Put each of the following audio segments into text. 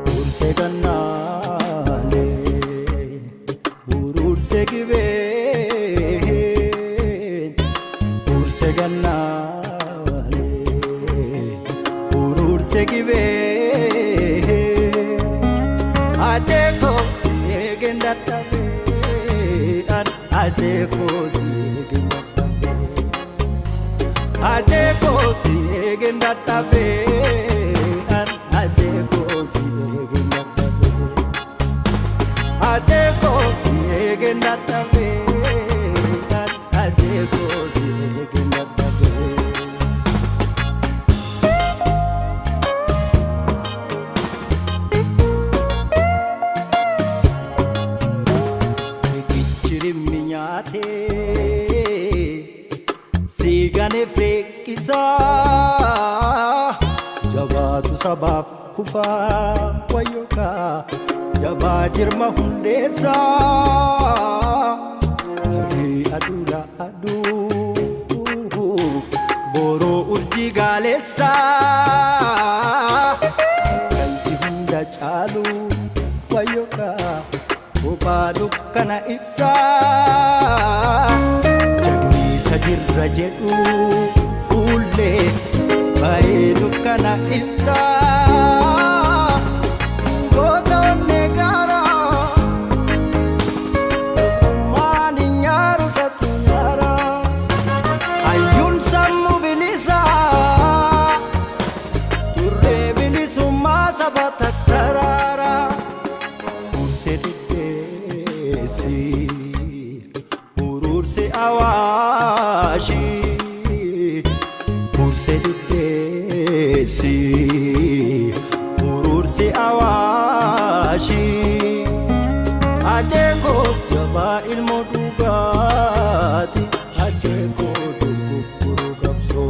Urse gannale, urse gibe, urse gannale, urse gibe. Ajeko siegenda tabe, ajeko siegenda tabe, ajeko siegenda tabe, ajeko siegenda tabe, ajeko siegenda tabe, ajeko siegenda tabe. Sigane frekisa jabatu sabab kufa wayoka jabajirma hundesa ari adula adu boro urji galesa kanti hunda chalu wayoka obadu kana ipsa sajirra jedhu fulle baedu kana ibsa goota onne gaara maani nyaaru satu nyaara ayyun sammu bilisa turre bilisummaa sabata tarara urse diddeesi ururse awashi urse diddeesi ururse awashi ajeko jaba ilmo dhugaati ajeko dugguru qabso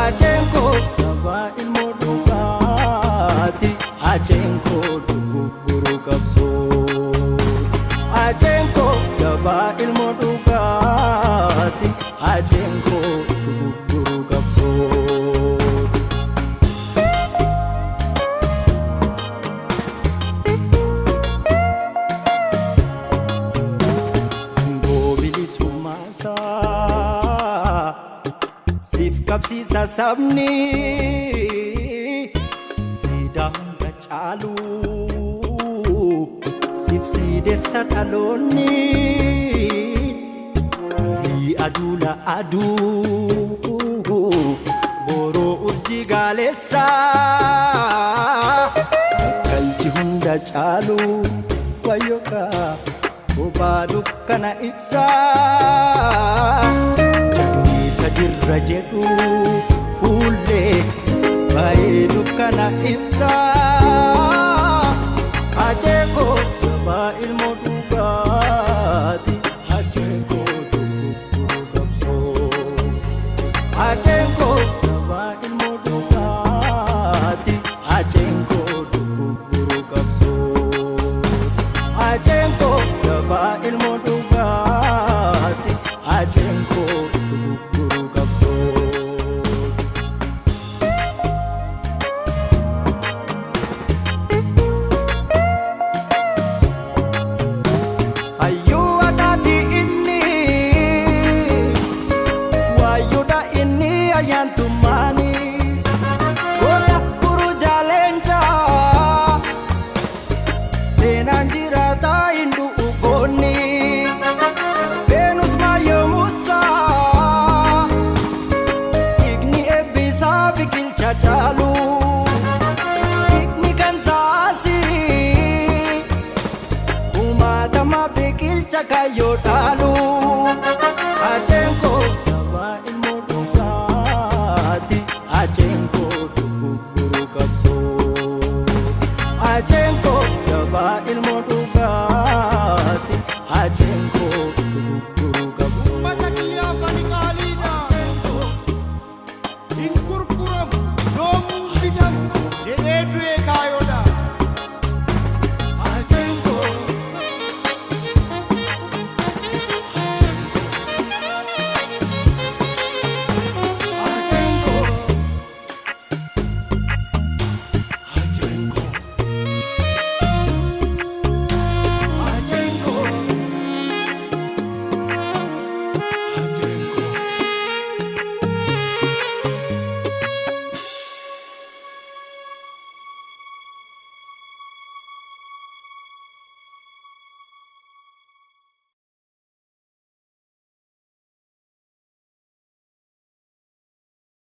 ajeko jaba ilmo dhugaati ajeko dugguru qabso ajenko jaba ilmo dhugaati ajenko dugguru qabso bilisummaasa siif qabsiisa sabni siidaa hunda caalu sifsidessa dhalonni ri adula adu boro urji galessa kalchi hunda chalu wayoka obadu kana ibsa jagni sajirra jedhu fulle baedu kana ibsa ajeko jaba ilmo dhugaati ajeko dugguru qabso ajeko jaba ilmo dhugaati ajeko dugguru qabso ajeko jaba ilmo dhugaati ajeko dugguru qabso yantumani kota puru jalenja senanjira ta indu ugoni venus mayo musa igni ebisa bikil chachalu igni kansasi kumadama bikil chakayo talu ajenko ajenko dugguru qabso ajenko jaba ilmo dhugaati ajenko dugguru qabso ummata qiyyaafani qaaliidha hin gurguramu yoomuu fidamu jedhee du'e kaayoo